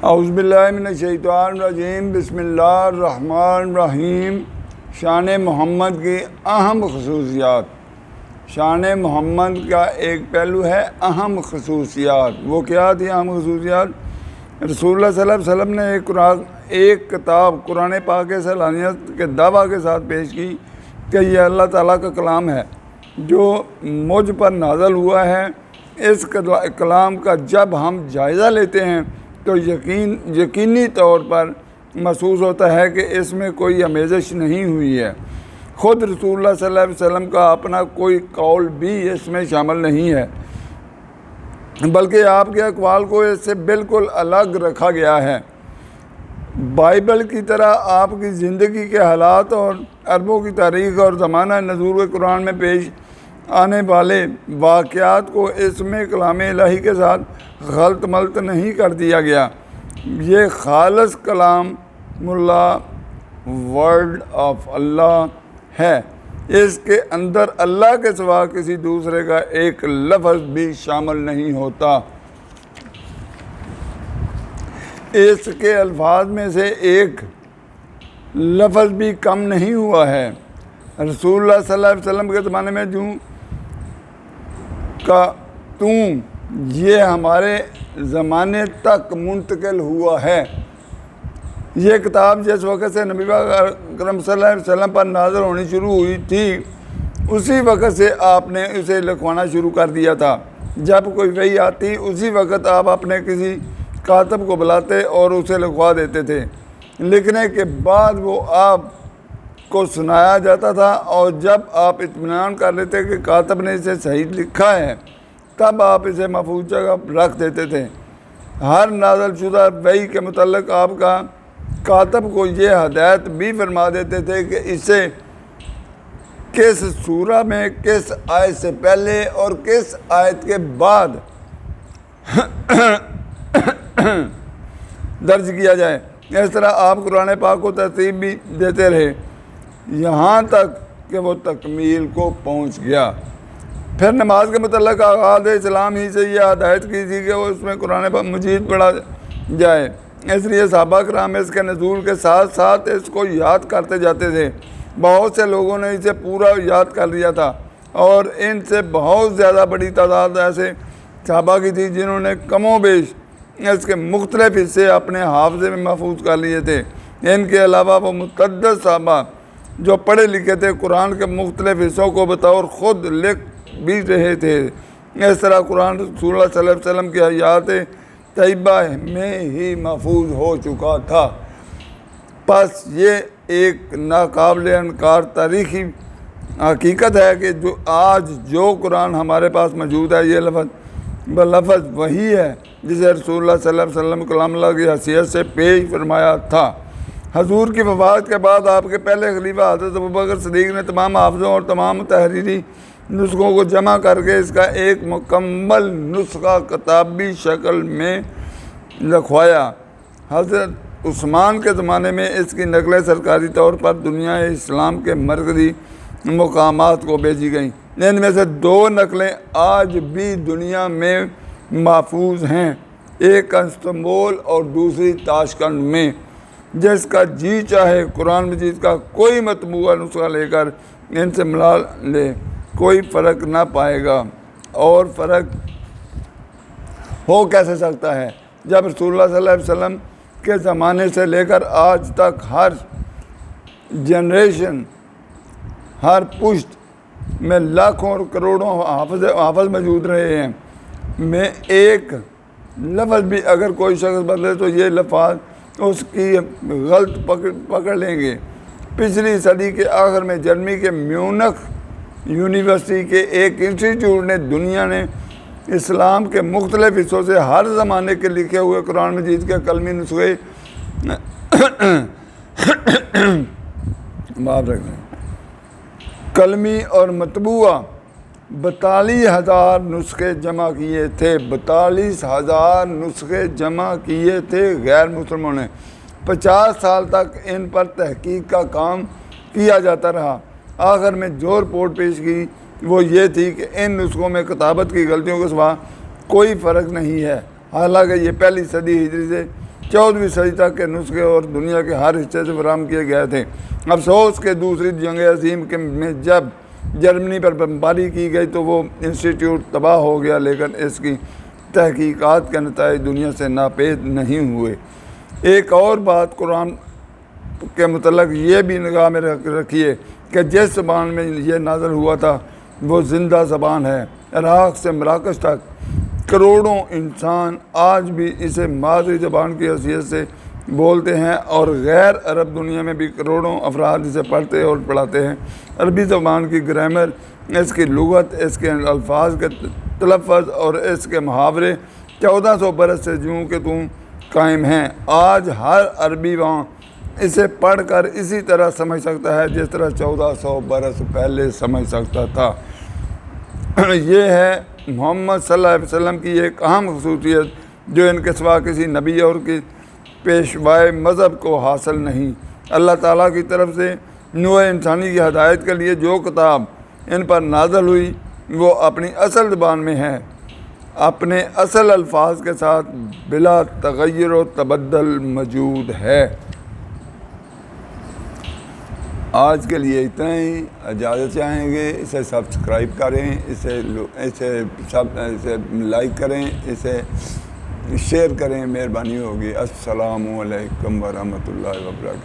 اعوذ باللہ من الشیطان الرجیم، بسم اللہ الرحمن الرحیم۔ شان محمد کی اہم خصوصیات۔ شان محمد کا ایک پہلو ہے اہم خصوصیات۔ وہ کیا تھی اہم خصوصیات؟ رسول اللہ صلی اللہ علیہ وسلم نے ایک کتاب قرآن پاک کے صلاحیت کے دعویٰ کے ساتھ پیش کی کہ یہ اللہ تعالیٰ کا کلام ہے جو مجھ پر نازل ہوا ہے۔ اس کلام کا جب ہم جائزہ لیتے ہیں تو یقینی طور پر محسوس ہوتا ہے کہ اس میں کوئی آمیزش نہیں ہوئی ہے۔ خود رسول اللہ صلی اللہ علیہ وسلم کا اپنا کوئی قول بھی اس میں شامل نہیں ہے، بلکہ آپ کے اقوال کو اس سے بالکل الگ رکھا گیا ہے۔ بائبل کی طرح آپ کی زندگی کے حالات اور عربوں کی تاریخ اور زمانہ نزول قرآن میں پیش آنے والے واقعات کو اس میں کلام الہی کے ساتھ غلط ملت نہیں کر دیا گیا۔ یہ خالص کلام اللہ، ورڈ آف اللہ ہے۔ اس کے اندر اللہ کے سوا کسی دوسرے کا ایک لفظ بھی شامل نہیں ہوتا۔ اس کے الفاظ میں سے ایک لفظ بھی کم نہیں ہوا ہے۔ رسول اللہ صلی اللہ علیہ وسلم کے زمانے میں یہ ہمارے زمانے تک منتقل ہوا ہے۔ یہ کتاب جس وقت سے نبی اکرم صلی اللہ علیہ وسلم پر نازل ہونی شروع ہوئی تھی، اسی وقت سے آپ نے اسے لکھوانا شروع کر دیا تھا۔ جب کوئی وحی آتی اسی وقت آپ اپنے کسی کاتب کو بلاتے اور اسے لکھوا دیتے تھے۔ لکھنے کے بعد وہ آپ کو سنایا جاتا تھا، اور جب آپ اطمینان کر لیتے کہ کاتب نے اسے صحیح لکھا ہے تب آپ اسے محفوظ جگہ رکھ دیتے تھے۔ ہر نازل شدہ وحی کے متعلق آپ کا کاتب کو یہ ہدایت بھی فرما دیتے تھے کہ اسے کس سورہ میں کس آیت سے پہلے اور کس آیت کے بعد درج کیا جائے۔ اس طرح آپ قرآن پاک کو ترتیب بھی دیتے رہے یہاں تک کہ وہ تکمیل کو پہنچ گیا۔ پھر نماز کے متعلق آغاز اسلام ہی سے یہ ہدایت کی تھی کہ وہ اس میں قرآن مجید پڑھا جائے۔ اس لیے صحابہ کرام اس کے نزول کے ساتھ ساتھ اس کو یاد کرتے جاتے تھے۔ بہت سے لوگوں نے اسے پورا یاد کر لیا تھا، اور ان سے بہت زیادہ بڑی تعداد ایسے صحابہ کی تھی جنہوں نے کم و بیش اس کے مختلف حصے اپنے حافظے میں محفوظ کر لیے تھے۔ ان کے علاوہ وہ متعدد صحابہ جو پڑھے لکھے تھے قرآن کے مختلف حصوں کو بطور خود لکھ بھی رہے تھے۔ اس طرح قرآن رسول اللہ صلی اللہ علیہ وسلم کی حیات طیبہ میں ہی محفوظ ہو چکا تھا۔ پس یہ ایک ناقابل انکار تاریخی حقیقت ہے کہ آج جو قرآن ہمارے پاس موجود ہے یہ لفظ وہی ہے جسے رسول اللہ صلی اللہ علیہ وسلم کلام اللہ کی حیثیت سے پیش فرمایا تھا۔ حضور کی وفات کے بعد آپ کے پہلے خلیفہ حضرت ابوبکر صدیق نے تمام حافظوں اور تمام تحریری نسخوں کو جمع کر کے اس کا ایک مکمل نسخہ کتابی شکل میں لکھوایا۔ حضرت عثمان کے زمانے میں اس کی نقلیں سرکاری طور پر دنیا اسلام کے مرکزی مقامات کو بھیجی گئیں۔ ان میں سے 2 نقلیں آج بھی دنیا میں محفوظ ہیں، ایک استنبول اور دوسری تاشقند میں۔ جس کا جی چاہے قرآن مجید کا کوئی مطبوعہ نسخہ لے کر ان سے ملا لے، کوئی فرق نہ پائے گا۔ اور فرق ہو کیسے سکتا ہے جب رسول اللہ صلی اللہ علیہ وسلم کے زمانے سے لے کر آج تک ہر جنریشن، ہر پشت میں لاکھوں اور کروڑوں حافظ موجود رہے ہیں، میں ایک لفظ بھی اگر کوئی شخص بدلے تو یہ لفظ اس کی غلط پکڑ لیں گے۔ پچھلی صدی کے آخر میں جرمنی کے میونخ یونیورسٹی کے ایک انسٹیٹیوٹ نے دنیا نے اسلام کے مختلف حصوں سے ہر زمانے کے لکھے ہوئے قرآن مجید کے قلمی نسخے قلمی اور مطبوعہ 42,000 نسخے جمع کیے تھے۔ 42,000 نسخے جمع کیے تھے غیر مسلموں نے۔ 50 سال تک ان پر تحقیق کا کام کیا جاتا رہا۔ آخر میں جو رپورٹ پیش کی وہ یہ تھی کہ ان نسخوں میں کتابت کی غلطیوں کے سوا کوئی فرق نہیں ہے، حالانکہ یہ پہلی صدی ہجری سے 14ویں صدی تک کے نسخے اور دنیا کے ہر حصے سے فراہم کیے گئے تھے۔ افسوس کہ دوسری جنگ عظیم میں جب جرمنی پر بمباری کی گئی تو وہ انسٹیٹیوٹ تباہ ہو گیا، لیکن اس کی تحقیقات کے نتائج دنیا سے ناپید نہیں ہوئے۔ ایک اور بات قرآن کے متعلق یہ بھی نگاہ میں رکھیے کہ جس زبان میں یہ نازل ہوا تھا وہ زندہ زبان ہے۔ عراق سے مراکش تک کروڑوں انسان آج بھی اسے مادری زبان کی حیثیت سے بولتے ہیں، اور غیر عرب دنیا میں بھی کروڑوں افراد اسے پڑھتے اور پڑھاتے ہیں۔ عربی زبان کی گرامر، اس کی لغت، اس کے الفاظ کے تلفظ اور اس کے محاورے 1400 برس سے جوں کہ توں قائم ہیں۔ آج ہر عربی وہاں اسے پڑھ کر اسی طرح سمجھ سکتا ہے جس طرح 1400 برس پہلے سمجھ سکتا تھا۔ یہ ہے محمد صلی اللہ علیہ وسلم کی ایک اہم خصوصیت جو ان کے سوا کسی نبی اور کی پیشوائے مذہب کو حاصل نہیں۔ اللہ تعالیٰ کی طرف سے نوع انسانی کی ہدایت کے لیے جو کتاب ان پر نازل ہوئی وہ اپنی اصل زبان میں ہے، اپنے اصل الفاظ کے ساتھ بلا تغیر و تبدل موجود ہے۔ آج کے لیے اتنا ہی، اجازت چاہیں گے اسے سبسکرائب کریں، اسے لائک کریں، اسے شیئر کریں، مہربانی ہوگی۔ السلام علیکم ورحمۃ اللہ وبرکاتہ۔